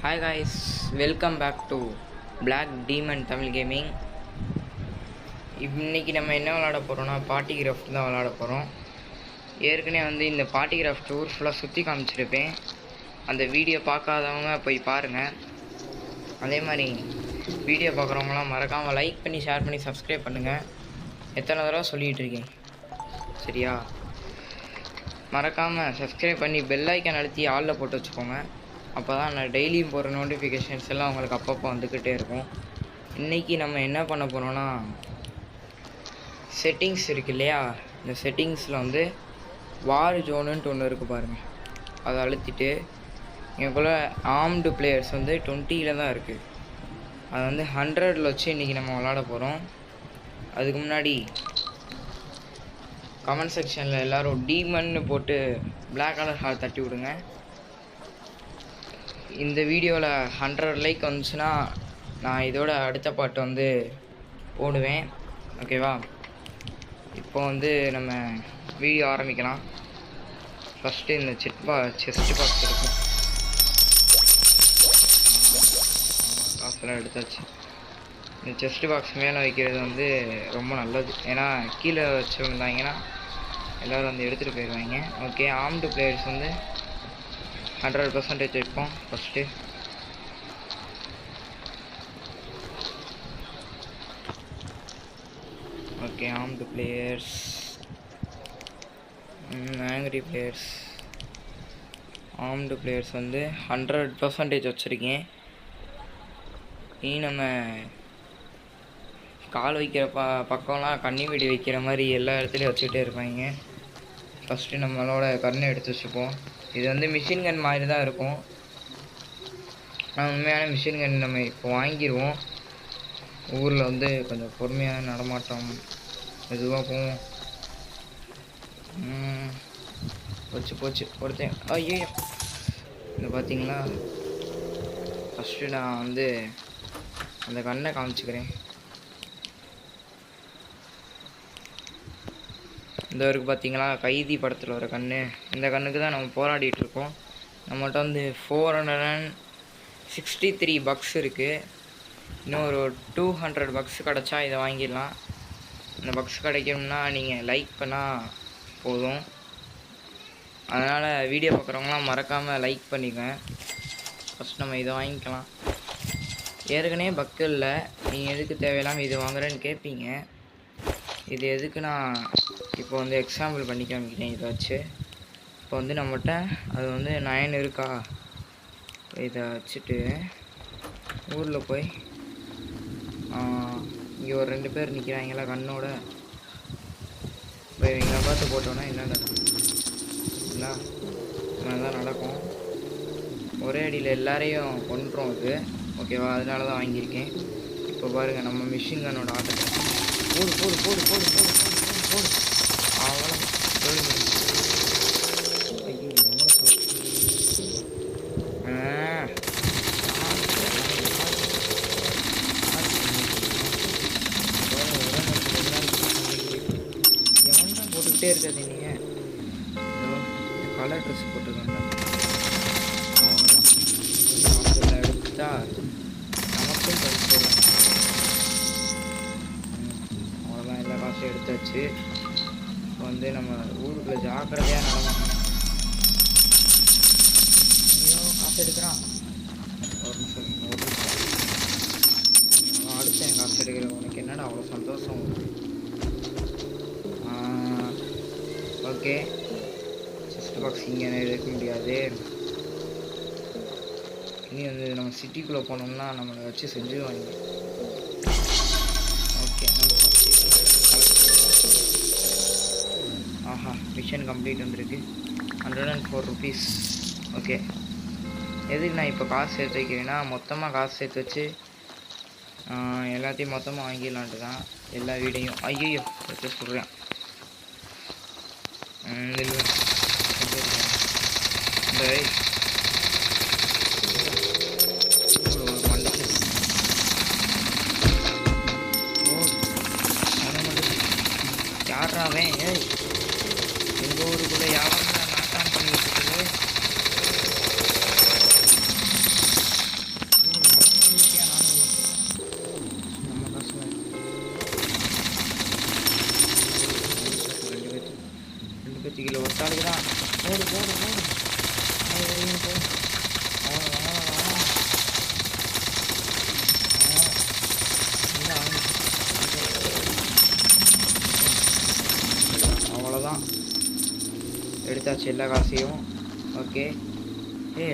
Hi guys, welcome back to Black Demon Tamil Gaming. இன்னைக்கு நம்ம என்ன விளையாட போகிறோம்னா பார்ட்டி கிராஃப்ட் தான் விளையாட போகிறோம். ஏற்கனவே இந்த பார்ட்டி கிராஃப்ட் டூர் ஃபுல்லாக சுற்றி காமிச்சிருப்பேன். அந்த வீடியோ பார்க்காதவங்க போய் பாருங்கள். அதே மாதிரி வீடியோ பார்க்குறவங்களாம் மறக்காமல் லைக் பண்ணி ஷேர் பண்ணி சப்ஸ்கிரைப் பண்ணுங்கள். எத்தனை தடவை சொல்லிகிட்டு இருக்கேன் சரியா? மறக்காமல் சப்ஸ்கிரைப் பண்ணி பெல் ஐக்கான் அழுத்தி ஆளில் போட்டு வச்சுக்கோங்க. அப்போ தான் நான் டெய்லியும் போகிற நோட்டிஃபிகேஷன்ஸ் எல்லாம் உங்களுக்கு அப்பப்போ வந்துக்கிட்டே இருக்கும். இன்றைக்கி நம்ம என்ன பண்ண போகிறோன்னா, செட்டிங்ஸ் இருக்குது இல்லையா, இந்த செட்டிங்ஸில் வார் ஜோனுன்ட்டு ஒன்று இருக்குது பாருங்கள். அதை அழுத்திட்டு எங்களுக்குள்ள ஆர்ம்டு பிளேயர்ஸ் 20 தான் இருக்குது. அதை 100 வச்சு இன்றைக்கி நம்ம விளாட போகிறோம். அதுக்கு முன்னாடி கமெண்ட் செக்ஷனில் எல்லோரும் டீமன்னு போட்டு பிளாக் கலர் ஹால் தட்டி விடுங்க. இந்த வீடியோவில் 100 லைக் வந்துச்சுன்னா நான் இதோட அடுத்த பாட்டு போடுவேன். ஓகேவா? இப்போ நம்ம வீடியோ ஆரம்பிக்கலாம். ஃபஸ்ட்டு இந்த செஸ்ட் பாக்ஸ் இருக்கும். காசெல்லாம் எடுத்தாச்சு. இந்த செஸ்ட் பாக்ஸ் மேலே வைக்கிறது ரொம்ப நல்லது. ஏன்னா கீழே வச்சுருந்தாங்கன்னா எல்லோரும் எடுத்துகிட்டு போயிடுவாங்க. ஓகே, ஆர்ம்டு பிளேயர்ஸ் 100% வைப்போம் first. Okay, armed players, angry players, armed players 100% வச்சுருக்கேன். நம்ம கால் வைக்கிற பக்கம்லாம் கண்ணி வெடி வைக்கிற மாதிரி எல்லா இடத்துலையும் வச்சுக்கிட்டே இருப்பாங்க. ஃபஸ்ட்டு நம்மளோட கண்ணை எடுத்து வச்சுப்போம். இது மிஷின் கன் மாதிரி தான் இருக்கும். ஆனால் உண்மையான மிஷின் கன் நம்ம இப்போ வாங்கிடுவோம். ஊரில் கொஞ்சம் பொறுமையாக நடமாட்டம் மெதுவாக போவோம். போச்சு ஒருத்தன். ஐயோ, இந்த பார்த்தீங்களா? ஃபஸ்ட்டு நான் அந்த கண்ணை காமிச்சிக்கிறேன். இந்த இருக்குது பார்த்தீங்களா, கைதி படத்தில் வர கன்று. இந்த கண்ணுக்கு தான் நம்ம போராடிட்டுருக்கோம். நம்மகிட்ட 463 பக்ஸ் இருக்குது. இன்னும் ஒரு 200 பக்ஸ் கிடச்சா இதை வாங்கிடலாம். இந்த பக்ஸ் கிடைக்கணும்னா நீங்கள் லைக் பண்ணால் போதும். அதனால் வீடியோ பார்க்குறவங்களாம் மறக்காமல் லைக் பண்ணிக்கோங்க. ஃபஸ்ட் நம்ம இதை வாங்கிக்கலாம். ஏற்கனவே பக்கு இல்லை, நீங்கள் எதுக்கு தேவையில்லாமல் இது வாங்குறேன்னு கேட்பீங்க. இது எதுக்கு நான் இப்போ எக்ஸாம்பிள் பண்ணி காமிக்கிறேன். இதை வச்சு இப்போ நம்மகிட்ட அது 9 இருக்கா, இதை வச்சுட்டு ஊரில் போய் இங்கே ஒரு 2 பேர் நிற்கிறாங்களா கண்ணோட, இப்போ இவங்களை பார்த்து போட்டோன்னா என்ன நடக்குங்களா? தான் நடக்கும். ஒரே அடியில் எல்லாரையும் கொண்டுறோம் இது. ஓகேவா? அதனால தான் வாங்கியிருக்கேன். இப்போ பாருங்கள், நம்ம மிஷின் கன்னோட ஆட்டத்தை போடு போடு போடு போடு போடு போடு போடு. அவ்வளோ எவன்தான் போட்டுக்கிட்டே இருக்காது. நீங்கள் கலர் ட்ரெஸ் போட்டுருக்காங்க. அவ்வளோதான் எடுத்துட்டா நமக்கும் பரிசு போடுவாங்க. அவ்வளோதான், எல்லா காசும் எடுத்தாச்சு. இப்போ நம்ம ஊருக்குள்ளே ஜாக்கிரதையாக நடந்தாங்க. ஐயோ, காசு எடுக்கிறான். ஒரு நிமிஷம் அடுத்தேன். காசு எடுக்கிற உனக்கு என்னடா அவ்வளோ சந்தோஷம்? ஓகே, செஸ்ட் பாக்ஸ் இங்கே எடுக்க முடியாது. இனி நம்ம சிட்டிக்குள்ளே போனோம்னா நம்மளை வச்சு செஞ்சுருவாங்க. ஓகே, ஆஹா, மிஷன் கம்ப்ளீட் வந்திருக்கு. 104 ருபீஸ். ஓகே, எதுக்கு நான் இப்போ காசு சேர்த்து வைக்கிறேன்னா, மொத்தமாக காசு சேர்த்து வச்சு எல்லாத்தையும் மொத்தமாக வாங்கிடலான்ட்டு தான். எல்லா வீடையும் ஐயோ வச்சு சொல்கிறேன். இந்த யாராவே எங்கள் ஊருக்குள்ளே யாரும் நாட்டான் பண்ணிட்டு இருக்குது. அடுத்தாளுக்கு தான். போடு போடு போடு. போ. அவ்வளோதான், எடுத்தாச்சு எல்லா காசையும். ஓகே,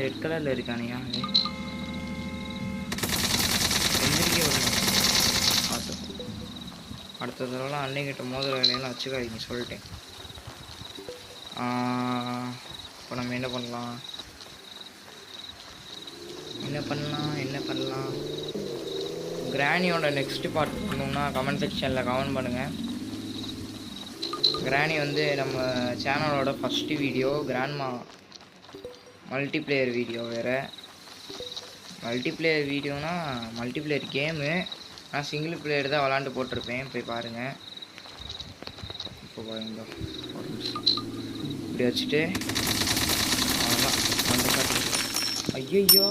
ரெட் கலரில் இருக்கானியா எந்திரிக்க வரணும். அடுத்த தடவைலாம் அன்னைக்கிட்ட மோதிர வேலையெல்லாம் வச்சுக்காதீங்க சொல்லிட்டேன். இப்போ நம்ம என்ன பண்ணலாம் என்ன பண்ணலாம் கிராணியோட நெக்ஸ்ட் பார்ட் பண்ணணும்னா கமெண்ட் செக்ஷனில் கமெண்ட் பண்ணுங்கள். கிராணி வந்து நம்ம சேனலோட first video, grandma multiplayer video வேறு. மல்டிப்ளேயர் வீடியோனா மல்டிப்ளேயர் கேமு, நான் சிங்கிள் பிளேயர் தான் விளாண்டு போட்டிருப்பேன், போய் பாருங்கள். இப்போ பாருங்க, இப்படி வச்சுட்டு அவ்வளோதான் அந்த காட்டு. ஐயோ,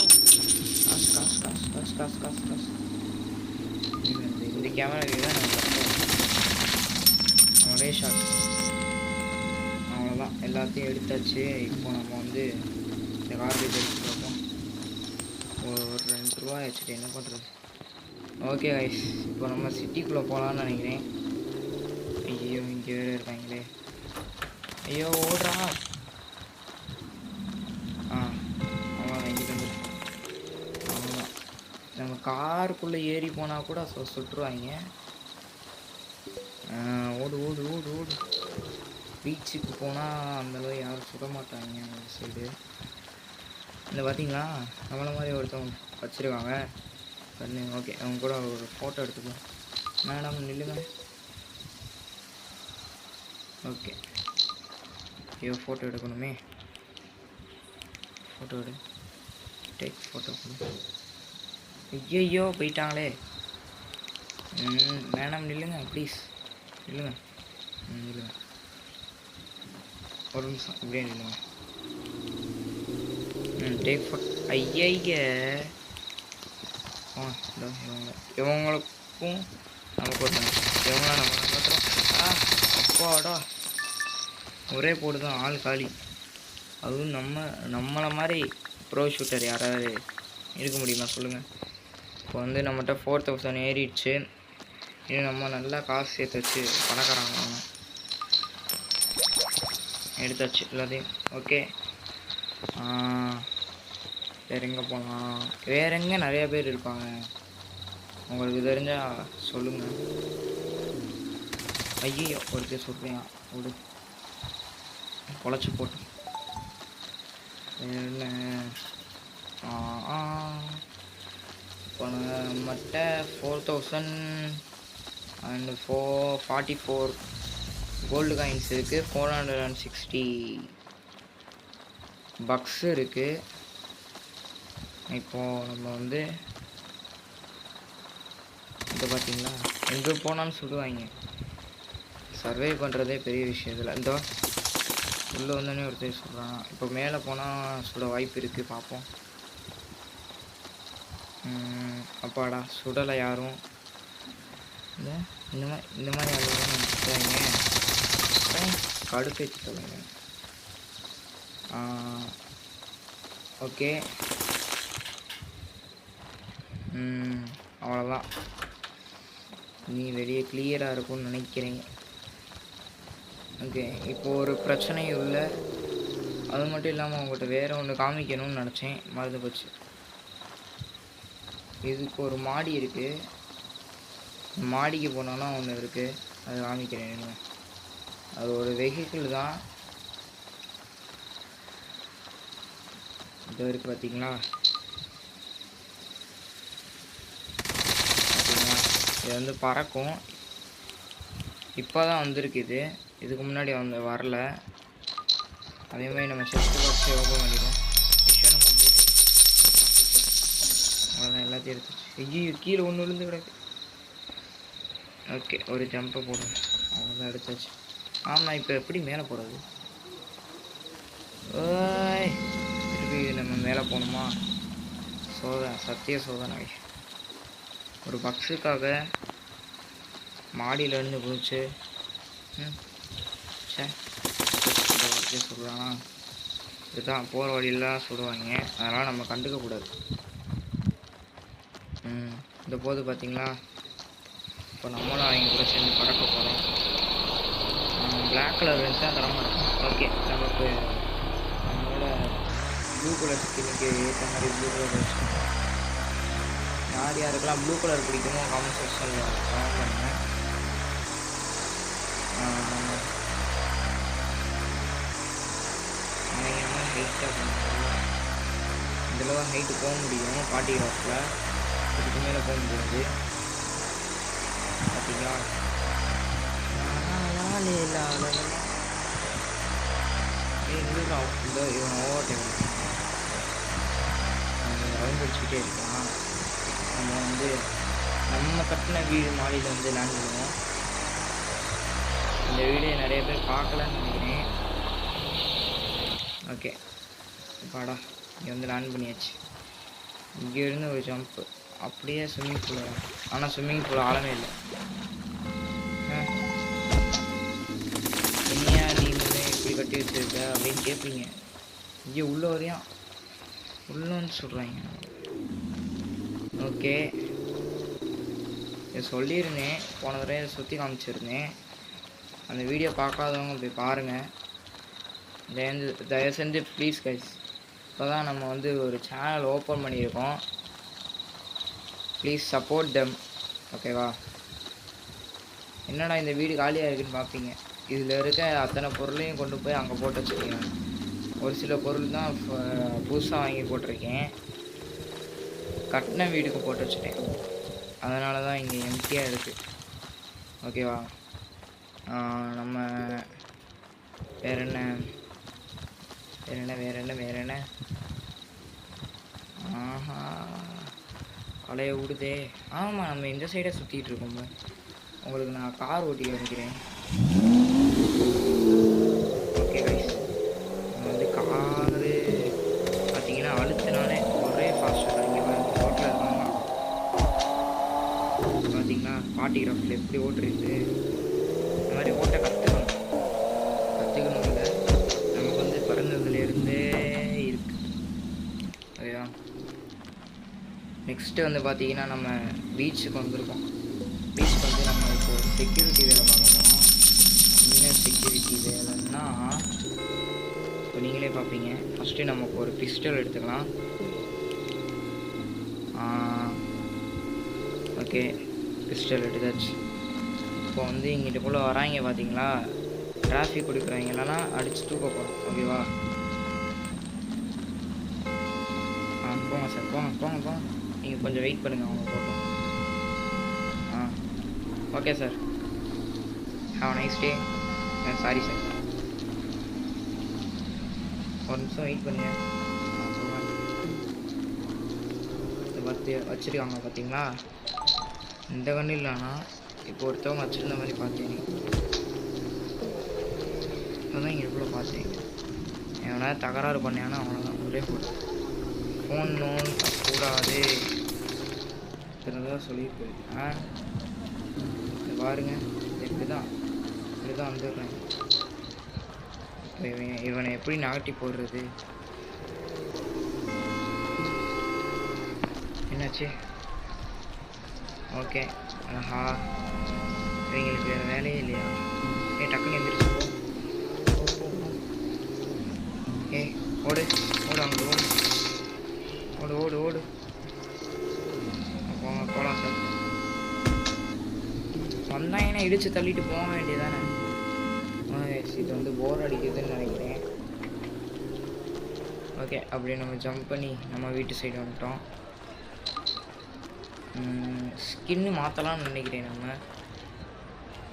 காசு காசு காசு காசு காசு காசு காசு. இந்த கேமரா தான் நம்ம ஒரே ஷாட். அவ்வளோதான், எல்லாத்தையும் எடுத்தாச்சு. இப்போ நம்ம வந்து இந்த கார்பேஜ் எடுத்து பார்ப்போம். ஒரு 2 ரூபா வச்சுட்டு என்ன பண்ணுறது. ஓகே கைஸ், இப்போ நம்ம சிட்டிக்குள்ளே போகலான்னு நினைக்கிறேன். ஐயோ, இங்கே வேறு இருக்காங்களே. ஐயோ, ஓடுறா. அவ்வளோதான், இங்கிட்டு வந்து அவ்வளோதான். நம்ம காருக்குள்ளே ஏறி போனால் கூட சுட்டுருவாங்க. ஓடு ஓடு ஓடு ஓடு. பீச்சுக்கு போனால் அந்தளவு யாரும் சுட மாட்டாங்க அந்த சைடு. இந்த பார்த்தீங்களா, நம்மளை மாதிரி ஒருத்தவங்க வச்சுருக்காங்க பண்ணு. ஓகே, அவங்க கூட ஒரு ஃபோட்டோ எடுத்துக்கலாம். மேடம் நில்லுங்க. ஓகே, ஐயோ ஃபோட்டோ எடுக்கணுமே. ஃபோட்டோ எடு, டேக் ஃபோட்டோ. ஐயோ போயிட்டாங்களே. மேடம் நில்லுங்க ப்ளீஸ், நில்லுங்க நில்லுங்க ஒரு நிமிஷம், இப்படியே நில்லுங்க. Take photo. ஐய இவங்களுக்கும் நமக்கு ஒருத்தாங்க. இவங்களாம் நம்ம பார்த்துறோம். அப்பாடா, ஒரே போடு தான், ஆள் காலி. அதுவும் நம்மளை மாதிரி ப்ரோ ஷூட்டர் யாராவது இருக்க முடியுமா சொல்லுங்கள். இப்போ வந்து நம்மகிட்ட 4000 ஏறிடுச்சு. இன்னும் நம்ம நல்லா காசு சேர்த்து வச்சு பணக்காரங்க எடுத்தாச்சு எல்லாத்தையும். ஓகே, வேறு எங்கே போகலாம்? வேறு எங்கே நிறையா பேர் இருப்பாங்க, உங்களுக்கு தெரிஞ்சால் சொல்லுங்கள். ஐயோ, ஒருத்தர் சொல்கிறேன், விடு பொழைச்சி போட்டு. என்ன இப்போ நம்மகிட்ட 4000 அண்ட் 44 கோல்டு காயின்ஸ் இருக்குது. 460 பக்ஸ் இருக்குது. இப்போது நம்ம வந்து இப்போ பார்த்தீங்களா, எங்கே போனாலும் சுடுவாங்க. சர்வே பண்ணுறதே பெரிய விஷயம் இதில். இந்த உள்ளே வந்தோடனே ஒருத்தர் சொல்கிறான். இப்போ மேலே போனால் சுட வாய்ப்பு இருக்குது, பார்ப்போம். அப்பாடா, சுடலை யாரும். இந்த மாதிரி ஆளுதான் சுடுவாங்க. கடுப்பேற்றி சொல்லுங்க. ஓகே, அவ்வளோதான். நீ வெளியே கிளியராக இருக்கும்னு நினைக்கிறேன். ஓகே, இப்போது ஒரு பிரச்சனையும் இல்லை. அது மட்டும் இல்லாமல் உங்கள்கிட்ட வேறு ஒன்று காமிக்கணும்னு நினச்சேன், மறந்து போச்சு. இதுக்கு ஒரு மாடி இருக்குது. மாடிக்கு போனோன்னா ஒன்று இருக்குது, அது காமிக்கிறேன். அது ஒரு வெஹிக்கிள் தான். இது இருக்குது பார்த்தீங்களா, இது வந்து பறக்கும். இப்போ தான் வந்திருக்கு இது, இதுக்கு முன்னாடி வரல. அதே மாதிரி நம்ம செஸ்ட் பாக்ஸை ஓப்பன் பண்ணிடுவோம். மிஷனும் கம்ப்ளீட் ஆகிடுச்சு. அவ்வளோதான், எல்லாத்தையும் எடுத்துச்சு. ஐயோ, கீழே ஒன்று விழுந்து கிடக்கு. ஓகே, ஒரு ஜம்பை போடுங்க. அவ்வளோதான், எடுத்தாச்சு. ஆமாம், இப்போ எப்படி மேலே போகிறது? ஓய், திருப்பி நம்ம மேலே போகணுமா? சத்திய சோதனை. ஒரு பக்ஸுக்காக மாடியிலேருந்து போச்சு. சே, வார்த்தையை சொல்கிறானா, இதுதான் போகிற வழியெல்லாம் சுடுவாங்க, அதனால் நம்ம கண்டுக்கக்கூடாது. இந்த போது பார்த்தீங்களா, இப்போ நம்மளும் அவங்க கூட சேர்ந்து பறக்க போகிறோம். பிளாக் கலர் இருந்துச்சு தான் தரமாட்டோம். ஓகே, நமக்கு நம்மளோட ப்ளூ கலர் ஸ்கின்னுக்கு ஏற்ற மாதிரி ப்ளூ கலர் வச்சுக்கோங்க. யார் யாருக்கெல்லாம் ப்ளூ கலர் பிடிக்குமோ கமெண்ட் செக்ஷனில் கமெண்ட் பண்ணுங்கள். அநேகமாக ஹைட்டாக பண்ணுவோம். இதில் தான் ஹைட்டு போக முடியும் பார்ட்டி ராஃபில், இதுக்கு மேலே போக முடியாது. பார்த்தீங்களா, இந்த இவன் ஓவர் டைம் ரவுண்ட் அடிச்சுக்கிட்டே இருக்கான். நம்ம வந்து நம்ம கட்டின வீடு மாடியில் வந்து லேண்ட் பண்ணுவோம். இந்த வீடியோ நிறைய பேர் பார்க்கலன்னு நினைக்கிறேன். ஓகே, பாடா இங்கே வந்து லேண்ட் பண்ணியாச்சு. இங்கேருந்து ஒரு ஜம்ப்பு அப்படியே ஸ்விம்மிங் பூல் வரும். ஆனால் ஸ்விம்மிங் பூல் ஆழமே இல்லை. என்னையா நீ முன்னே இப்படி கட்டி வச்சுருக்க அப்படின்னு கேட்பீங்க. இங்கே உள்ள வரையும் உள்ளன்னு சொல்கிறாங்க. ஓகே, இதை சொல்லியிருந்தேன், போன தடவை சுற்றி காமிச்சிருந்தேன். அந்த வீடியோ பார்க்காதவங்க போய் பாருங்கள். தயவு செஞ்சு ப்ளீஸ் கைஸ், இப்போ தான் நம்ம வந்து ஒரு சேனல் ஓப்பன் பண்ணியிருக்கோம். ப்ளீஸ் சப்போர்ட் தெம், ஓகேவா? என்னடா இந்த வீடு காலியாக இருக்குதுன்னு பார்ப்பீங்க. இதில் இருக்க அத்தனை பொருளையும் கொண்டு போய் அங்கே போட்டு வச்சுருக்கேன். ஒரு சில பொருள் தான் புதுசாக வாங்கி போட்டிருக்கேன். கட்டின வீடுக்கு போட்டு வச்சுட்டேன், அதனால தான் இங்கே எம்டியாக இருக்குது. ஓகேவா? நம்ம வேறு என்ன ஆஹா, கலையை விடுதே. ஆமாம், நம்ம இந்த சைடை சுற்றிட்டு இருக்கோம். உங்களுக்கு நான் கார் ஓட்டி காமிக்கிறேன். ஓகே கைஸ், நம்ம வந்து காரு பார்த்தீங்கன்னா அழுத்தினாலே ஒரே ஃபாஸ்ட்டாக இங்கே ரோட்டில் இருக்காங்க. பார்த்தீங்கன்னா பாட்டி கிராஃபில் எப்படி ஓட்டுறது, இந்த மாதிரி ஓட்ட கற்றுக்கணும் இல்லை, நமக்கு வந்து பிறந்ததுலேருந்தே இருக்கு. ஓகேவா? நெக்ஸ்ட்டு வந்து பார்த்தீங்கன்னா நம்ம பீச்சுக்கு வந்திருக்கோம். பீச்சுக்கு வந்து நம்ம இப்போ செக்யூரிட்டி வேலை பார்க்க போகிறோம். என்ன செக்யூரிட்டி வேலைன்னா, இப்போ நீங்களே பார்ப்பீங்க. ஃபஸ்ட்டு நமக்கு ஒரு பிஸ்டல் எடுத்துக்கலாம். ஓகே, பிஸ்டல் எடுத்தாச்சு. இப்போ வந்து இங்கிட்ட போல் வராங்க பார்த்தீங்களா, டிராஃபிக் கொடுக்குறாங்க, இல்லைனா அடித்து தூக்க போகிறோம். ஓகேவா? போங்க சார், போங்க. நீங்கள் கொஞ்சம் வெயிட் பண்ணுங்கள், அவங்க போட்டோம். Okay sir, have nice day. Sorry sir, ஒரு நிமிஷம் வெயிட் பண்ணுங்கள். இதை பார்த்து வச்சுருக்காங்க பார்த்தீங்களா, இந்த கண்ணு இல்லைன்னா இப்போ ஒருத்தவங்க வச்சுருந்த மாதிரி பார்த்தேன். இப்போதான் இங்கே எவ்வளோ பார்த்தேன். எவனா தகராறு பண்ணானா அவ்வளோதான், ஒரே போட்டு ஃபோன் நோன் கூடாது தான் சொல்லியிருக்கேன். பாருங்க, இப்படி தான் வந்துடுறேன். இப்போ இவனை எப்படி நகட்டி போடுறது? என்னாச்சு? ஓகே, ஆஹா, இவங்களுக்கு வேறு வேலையே இல்லையா? டக்குன்னு எந்திரிச்சு போ. ஓடு அங்கே ஓடு. போகலாம் சார். வந்தாங்கன்னா இடித்து தள்ளிட்டு போக வேண்டியதானே. இது வந்து போர் அடிக்குதுன்னு நினைக்கிறேன். ஓகே, அப்படியே நம்ம ஜம்ப் பண்ணி நம்ம வீட்டு சைடு வந்துட்டோம். ஸ்கின்னு மாற்றலாம்னு நினைக்கிறேன் நம்ம.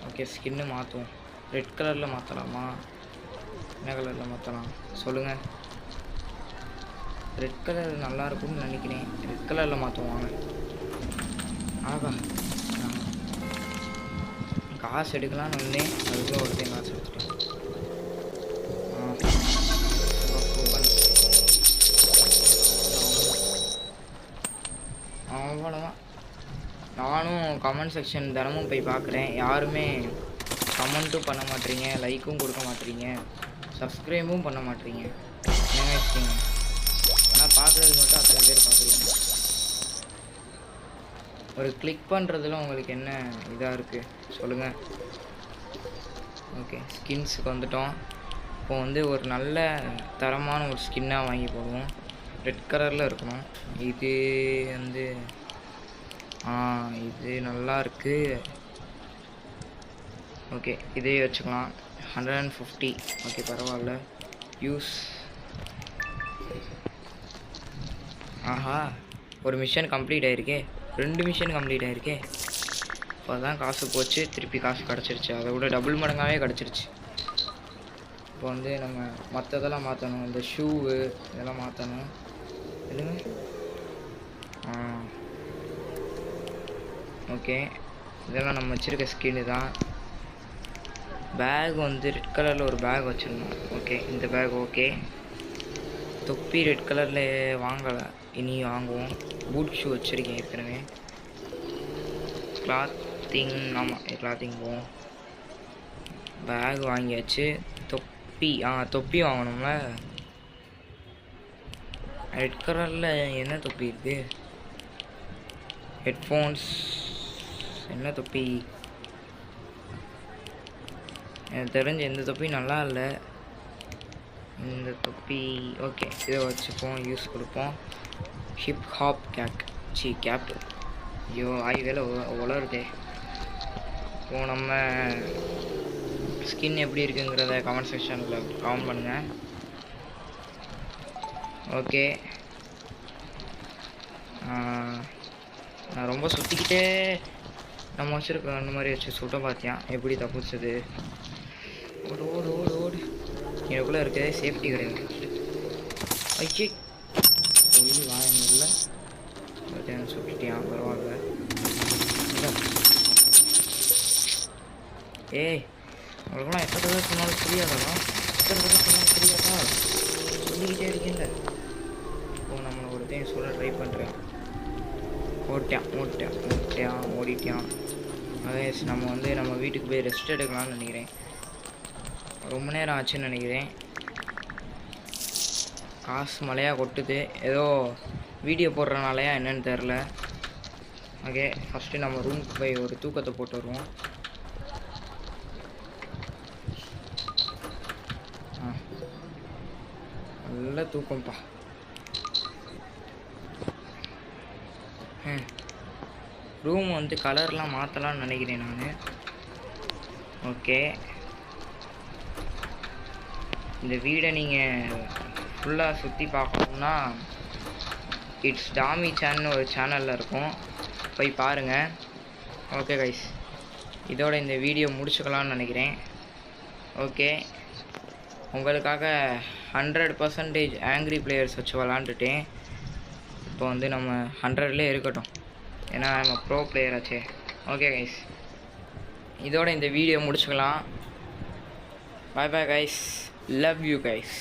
ஓகே, ஸ்கின்னு மாற்றுவோம். ரெட் கலரில் மாற்றலாமா, என்ன கலரில் மாற்றலாம் சொல்லுங்கள்? ரெட் கலர் நல்லாயிருக்கும்னு நினைக்கிறேன். ரெட் கலரில் மாற்றுவாங்க. ஆகா, காசு எடுக்கலாம்னு வந்தேன், அதுக்குள்ளே ஒருத்தன் காசு எடுத்துட்டேன். அவ்வளோதான். நானும் கமெண்ட் செக்ஷன் தினமும் போய் பார்க்குறேன், யாருமே கமெண்ட்டும் பண்ண மாட்டேறீங்க, லைக்கும் கொடுக்க மாட்டேறீங்க. சப்ஸ்கிரைபும் பண்ண மாட்டீங்க. என்ன வச்சுட்டீங்க? ஆனால் பார்க்குறது மட்டும் அத்தனை பேர் பார்க்குறீங்க. ஒரு கிளிக் பண்ணுறதுல உங்களுக்கு என்ன இதாக இருக்குது சொல்லுங்கள். ஓகே, ஸ்கின்ஸுக்கு வந்துட்டோம். இப்போ வந்து ஒரு நல்ல தரமான ஒரு ஸ்கின்னாக வாங்கி போடுவோம். ரெட் கலரில் இருக்கணும். இது வந்து இது நல்லா இருக்குது. ஓகே, இதே வச்சுக்கலாம். 150. ஓகே, பரவாயில்ல. யூஸ். ஆஹா, ஒரு மிஷன் கம்ப்ளீட் ஆகிருக்கே. 2 மிஷன் கம்ப்ளீட் ஆகிருக்கே. இப்போ தான் காசு போச்சு, திருப்பி காசு கிடச்சிருச்சு. அதை விட டபுள் மடங்காகவே கிடச்சிருச்சு. இப்போ வந்து நம்ம மற்றதெல்லாம் மாற்றணும். இந்த ஷூவு இதெல்லாம் மாற்றணும். இல்லைங்க. ஓகே, இதெல்லாம் நம்ம வச்சுருக்க ஸ்கின்னு தான். பேக் வந்து ரெட் கலரில் ஒரு பேக் வச்சுருந்தோம். ஓகே, இந்த பேக் ஓகே. தொப்பி ரெட் கலரில் வாங்கலை, இனி வாங்குவோம். பூட் ஷூ வச்சுருக்கேன் ஏற்கனவே. கிளாத்திங், ஆமாம் கிளாத்திங் போவோம். பேக் வாங்கியாச்சு. தொப்பி தொப்பி வாங்கணும்ல. ரெட் கலரில் என்ன தொப்பி இருக்குது? ஹெட்ஃபோன்ஸ். என்ன தொப்பி? எனக்கு தெரிஞ்ச எந்த தொப்பி நல்லா இல்லை. இந்த தொப்பி ஓகே, இதை வச்சுப்போம், யூஸ் கொடுப்போம். Hip hop cap. ஐயோ, ஆய் வேலை உலருதே. இப்போ நம்ம ஸ்கின் எப்படி இருக்குங்கிறத கமெண்ட் செக்ஷனில் கமெண்ட் பண்ணுங்கள். ஓகே, நான் ரொம்ப சுற்றிக்கிட்டே நம்ம வச்சுருக்கோம். அந்த மாதிரி வச்சு சுட்ட பார்த்தியா எப்படி தப்பிச்சது? ஓடு ஓடு ஓடு ஓடு. எனக்குள்ளே இருக்கிறதே சேஃப்டி கிடையாது. ஐயே, சொல்லி வாங்கில சுட்டியான். பரவாயில்ல. ஏய், உங்களுக்குலாம் எத்தனை தடவை சொன்னாலும் புரியாதா? எத்தனை தடவை சொன்னாலும் புரியாதா? சொல்லிக்கிட்டே இருக்கீங்க. இப்போ நம்மளை ஒருத்தையும் சொல்ல ட்ரை பண்ணுறேன். ஓடிட்டான். அதே நம்ம வந்து நம்ம வீட்டுக்கு போய் ரெஸ்ட் எடுக்கலாம்னு நினைக்கிறேன். ரொம்ப நேரம் ஆச்சுன்னு நினைக்கிறேன். காசு மழையாக கொட்டுது. ஏதோ வீடியோ போடுறனாலையா என்னன்னு தெரில. ஓகே, ஃபஸ்ட்டு நம்ம ரூமுக்கு போய் ஒரு தூக்கத்தை போட்டு வருவோம். நல்ல தூக்கம்ப்பா. ரூம் வந்து கலர்லாம் மாற்றலான்னு நினைக்கிறேன் நான். ஓகே, இந்த வீடை நீங்கள் ஃபுல்லாக சுற்றி பார்க்கணுன்னா இட்ஸ் டாமி சேனல்னு ஒரு சேனலில் இருக்கும், போய் பாருங்கள். ஓகே கைஸ், இதோட இந்த வீடியோ முடிச்சுக்கலான்னு நினைக்கிறேன். ஓகே, உங்களுக்காக 100% ஆங்க்ரி பிளேயர்ஸ் வச்சு விளாண்டுட்டேன். இப்போ வந்து நம்ம 100லே இருக்கட்டும், ஏன்னா நம்ம ப்ரோ பிளேயர் ஆச்சே. ஓகே கைஸ், இதோட இந்த வீடியோ முடிச்சுக்கலாம். Bye bye guys, love you guys.